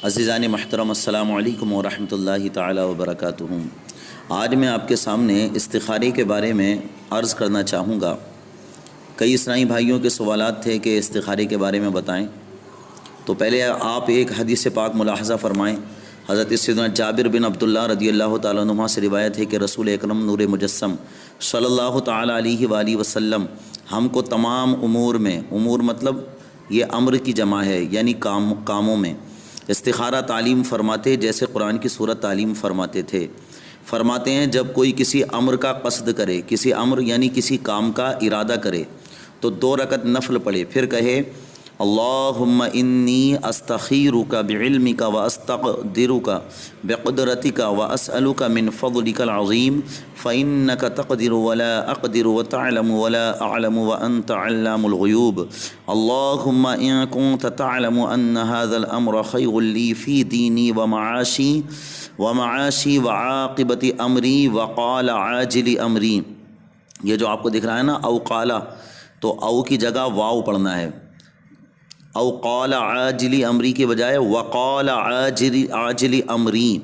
عزیزان محترم، السلام علیکم ورحمۃ اللہ تعالی وبرکاتہ۔ آج میں آپ کے سامنے استخارے کے بارے میں عرض کرنا چاہوں گا۔ کئی اسلامی بھائیوں کے سوالات تھے کہ استخارے کے بارے میں بتائیں، تو پہلے آپ ایک حدیث پاک ملاحظہ فرمائیں۔ حضرت سیدنا جابر بن عبداللہ رضی اللہ تعالیٰ عنہ سے روایت ہے کہ رسول اکرم نور مجسم صلی اللہ تعالیٰ علیہ وآلہ وسلم ہم کو تمام امور میں، امور مطلب یہ امر کی جمع ہے، یعنی کاموں میں استخارہ تعلیم فرماتے، جیسے قرآن کی سورت تعلیم فرماتے تھے۔ فرماتے ہیں جب کوئی کسی امر کا قصد کرے، کسی امر یعنی کسی کام کا ارادہ کرے، تو 2 رکعت نفل پڑھے، پھر کہے اللہم انی استخیرک بعلمک واستقدرک بقدرتک واسألک من فضلک العظیم فإنک تقدر ولا اقدر وتعلم ولا اعلم وانت علام الغیوب اللہم ان کنت تعلم ان هذا الامر خیر لی فی دینی ومعاشی وعاقبت امری وقال عاجل امری۔ یہ جو آپ کو دکھ رہا ہے نا او قالا، تو او کی جگہ واو پڑھنا ہے، او قال عاجل امری کے بجائے وقال عاجل امری،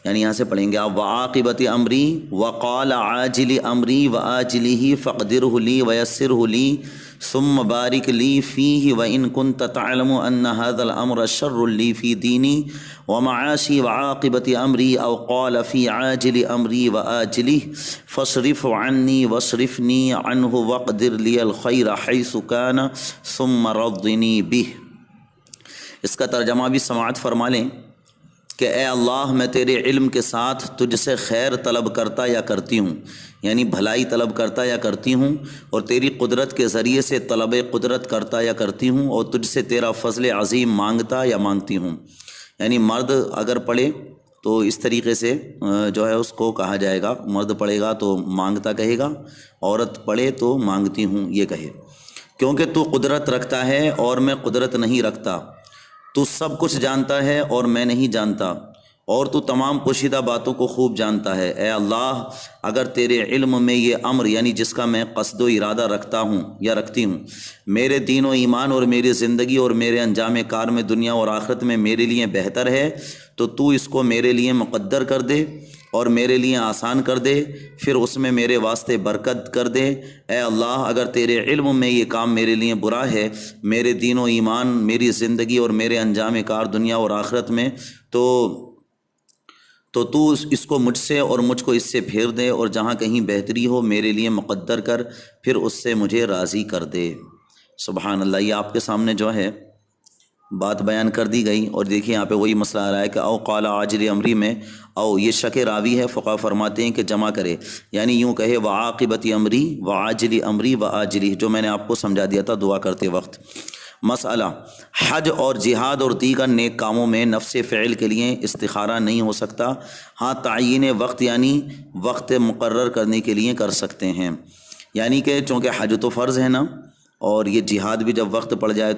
یعنی یہاں سے پڑھیں گے آپ وعاقبت امری وقال عاجل امری وآجلہ فقدرہ لی ویسرہ لی ثم بارک لی فیہ وإن کنت تعلم ان هذا الامر شر لی فی دینی ومعاشی وعاقبت امری او قال فی عاجل امری وآجلہ فاصرف عنی واصرفنی عنہ واقدر لی الخیر حیث کان ثم رضنی بہ۔ اس کا ترجمہ بھی سماعت فرما لیں کہ اے اللہ، میں تیرے علم کے ساتھ تجھ سے خیر طلب کرتا یا کرتی ہوں، یعنی بھلائی طلب کرتا یا کرتی ہوں، اور تیری قدرت کے ذریعے سے طلب قدرت کرتا یا کرتی ہوں، اور تجھ سے تیرا فضل عظیم مانگتا یا مانگتی ہوں۔ یعنی مرد اگر پڑھے تو اس طریقے سے جو ہے اس کو کہا جائے گا، مرد پڑھے گا تو مانگتا کہے گا، عورت پڑھے تو مانگتی ہوں یہ کہے، کیونکہ تو قدرت رکھتا ہے اور میں قدرت نہیں رکھتا، تو سب کچھ جانتا ہے اور میں نہیں جانتا، اور تو تمام پوشیدہ باتوں کو خوب جانتا ہے۔ اے اللہ، اگر تیرے علم میں یہ امر یعنی جس کا میں قصد و ارادہ رکھتا ہوں یا رکھتی ہوں، میرے دین و ایمان اور میری زندگی اور میرے انجام کار میں دنیا اور آخرت میں میرے لیے بہتر ہے، تو اس کو میرے لیے مقدر کر دے اور میرے لیے آسان کر دے، پھر اس میں میرے واسطے برکت کر دے۔ اے اللہ، اگر تیرے علم میں یہ کام میرے لیے برا ہے، میرے دین و ایمان، میری زندگی اور میرے انجام کار دنیا اور آخرت میں، تو اس کو مجھ سے اور مجھ کو اس سے پھیر دے، اور جہاں کہیں بہتری ہو میرے لیے مقدر کر، پھر اس سے مجھے راضی کر دے۔ سبحان اللہ، یہ آپ کے سامنے جو ہے بات بیان کر دی گئی، اور دیکھیں یہاں پہ وہی مسئلہ آ رہا ہے کہ او قال عاجل امری میں او یہ شک راوی ہے، فقہ فرماتے ہیں کہ جمع کرے، یعنی یوں کہے وعاقبت امری وعاجل امری وآجلی، جو میں نے آپ کو سمجھا دیا تھا دعا کرتے وقت۔ مسئلہ، حج اور جہاد اور دیگر نیک کاموں میں نفس فعل کے لیے استخارہ نہیں ہو سکتا، ہاں تعیین وقت یعنی وقت مقرر کرنے کے لیے کر سکتے ہیں، یعنی کہ چونکہ حج تو فرض ہے نا، اور یہ جہاد بھی جب وقت پڑ جائے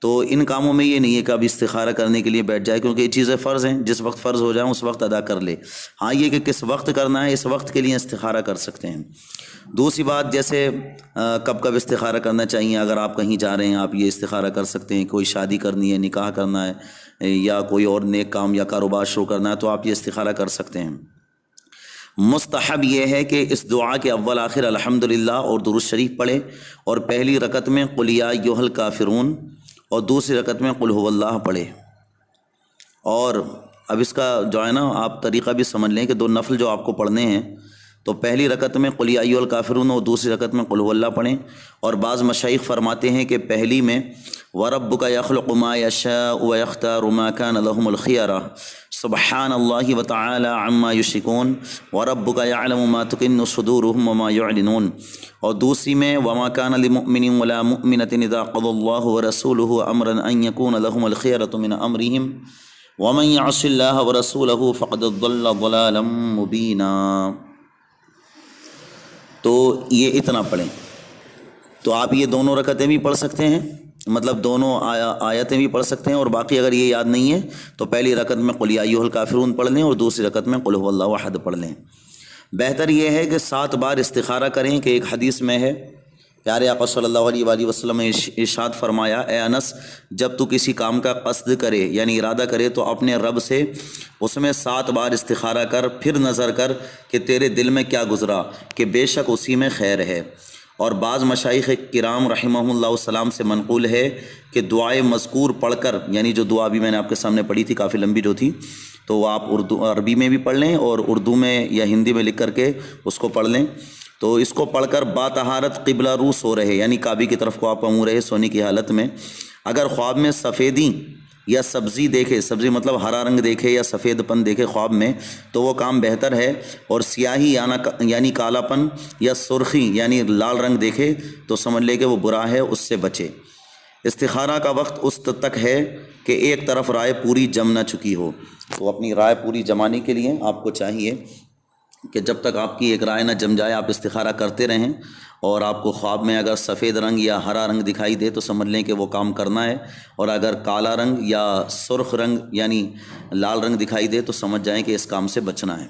تو ان کاموں میں یہ نہیں ہے کہ اب استخارہ کرنے کے لیے بیٹھ جائے، کیونکہ یہ چیزیں فرض ہیں، جس وقت فرض ہو جائیں اس وقت ادا کر لے۔ ہاں یہ کہ کس وقت کرنا ہے، اس وقت کے لیے استخارہ کر سکتے ہیں۔ دوسری بات، جیسے کب استخارہ کرنا چاہیے، اگر آپ کہیں جا رہے ہیں آپ یہ استخارہ کر سکتے ہیں، کوئی شادی کرنی ہے، نکاح کرنا ہے، یا کوئی اور نیک کام یا کاروبار شروع کرنا ہے، تو آپ یہ استخارہ کر سکتے ہیں۔ مستحب یہ ہے کہ اس دعا کے اول آخر الحمدللہ اور درود شریف پڑھے، اور پہلی رکعت میں قل یا ایھا الکافرون اور دوسری رکعت میں قل ھو اللہ پڑھے۔ اور اب اس کا جو ہے نا آپ طریقہ بھی سمجھ لیں کہ 2 نفل جو آپ کو پڑھنے ہیں، تو پہلی رکعت میں قل یا ایھا الکافرون اور دوسری رکعت میں قل ھو اللہ پڑھیں، اور بعض مشائخ فرماتے ہیں کہ پہلی میں وَرَبُّكَ يَخْلُقُ مَا يَشَاءُ وَيَخْتَارُ مَا كَانَ لَهُمُ الْخِيَرَةُ سُبْحَانَ اللَّهِ وَتَعَالَى عَمَّا يُشْرِكُونَ وَرَبُّكَ يَعْلَمُ مَا تُكِنُّ صُدُورُهُمْ وَمَا يُعْلِنُونَ، اور دوسری میں وَمَا كَانَ لِمُؤْمِنٍ وَلَا مُؤْمِنَةٍ إِذَا قَضَى اللَّهُ وَرَسُولُهُ أَمْرًا أَن يَكُونَ لَهُمُ الْخِيَرَةُ مِنْ أَمْرِهِمْ وَمَن يَعْصِ اللَّهَ وَرَسُولَهُ فَقَدْ ضَلَّ ضَلَالًا مُبِينًا۔ تو یہ اتنا پڑھیں، تو آپ یہ دونوں رکعتیں بھی پڑھ سکتے ہیں، مطلب دونوں آیتیں بھی پڑھ سکتے ہیں، اور باقی اگر یہ یاد نہیں ہے تو پہلی رکعت میں قل یا ایھا الکافرون پڑھ لیں اور دوسری رکعت میں قل ھو اللہ احد پڑھ لیں۔ بہتر یہ ہے کہ 7 بار استخارہ کریں، کہ ایک حدیث میں ہے پیارے آقا صلی اللہ علیہ وآلہ وسلم نے ارشاد فرمایا، اے انس، جب تو کسی کام کا قصد کرے یعنی ارادہ کرے تو اپنے رب سے اس میں 7 بار استخارہ کر، پھر نظر کر کہ تیرے دل میں کیا گزرا، کہ بے شک اسی میں خیر ہے۔ اور بعض مشائخ کرام رحمہ اللہ السلام سے منقول ہے کہ دعائے مذکور پڑھ کر، یعنی جو دعا بھی میں نے آپ کے سامنے پڑھی تھی کافی لمبی جو تھی، تو وہ آپ عربی میں بھی پڑھ لیں اور اردو میں یا ہندی میں لکھ کر کے اس کو پڑھ لیں۔ تو اس کو پڑھ کر با طہارت قبلہ رو سو رہے، یعنی کعبے کی طرف کو آپ منہ رہے سونے کی حالت میں، اگر خواب میں سفیدی یا سبزی دیکھے، سبزی مطلب ہرا رنگ دیکھے یا سفید پن دیکھے خواب میں، تو وہ کام بہتر ہے، اور سیاہی یعنی کالا پن یا سرخی یعنی لال رنگ دیکھے تو سمجھ لے کہ وہ برا ہے، اس سے بچے۔ استخارہ کا وقت اس تک ہے کہ ایک طرف رائے پوری جم نہ چکی ہو، تو اپنی رائے پوری جمانے کے لیے آپ کو چاہیے کہ جب تک آپ کی ایک رائے نہ جم جائے آپ استخارہ کرتے رہیں، اور آپ کو خواب میں اگر سفید رنگ یا ہرا رنگ دکھائی دے تو سمجھ لیں کہ وہ کام کرنا ہے، اور اگر کالا رنگ یا سرخ رنگ یعنی لال رنگ دکھائی دے تو سمجھ جائیں کہ اس کام سے بچنا ہے۔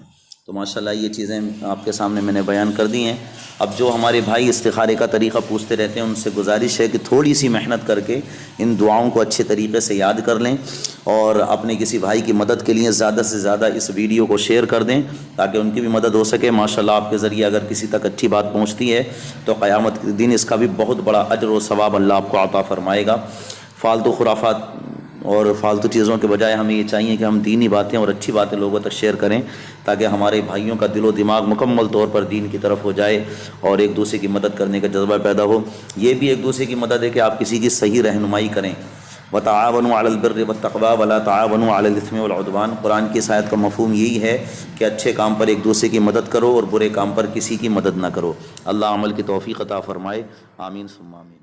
تو ماشاءاللہ یہ چیزیں آپ کے سامنے میں نے بیان کر دی ہیں۔ اب جو ہمارے بھائی استخارے کا طریقہ پوچھتے رہتے ہیں ان سے گزارش ہے کہ تھوڑی سی محنت کر کے ان دعاؤں کو اچھے طریقے سے یاد کر لیں، اور اپنے کسی بھائی کی مدد کے لیے زیادہ سے زیادہ اس ویڈیو کو شیئر کر دیں تاکہ ان کی بھی مدد ہو سکے۔ ماشاءاللہ آپ کے ذریعے اگر کسی تک اچھی بات پہنچتی ہے تو قیامت کے دن اس کا بھی بہت بڑا اجر و ثواب اللہ آپ کو عطا فرمائے گا۔ فالتو خرافات اور فالتو چیزوں کے بجائے ہمیں یہ چاہیے کہ ہم دینی باتیں اور اچھی باتیں لوگوں تک شیئر کریں تاکہ ہمارے بھائیوں کا دل و دماغ مکمل طور پر دین کی طرف ہو جائے اور ایک دوسرے کی مدد کرنے کا جذبہ پیدا ہو۔ یہ بھی ایک دوسرے کی مدد ہے کہ آپ کسی کی صحیح رہنمائی کریں۔ وَتَعَاوَنُوا عَلَى الْبِرِّ وَالتَّقْوَىٰ وَلَا تَعَاوَنُوا عَلَى الْإِثْمِ وَالْعُدْوَانِ۔ قرآن کی اس آیت کا مفہوم یہی ہے کہ اچھے کام پر ایک دوسرے کی مدد کرو اور برے کام پر کسی کی مدد نہ کرو۔ اللہ عمل کی توفیق عطا فرمائے، آمین ثم آمین۔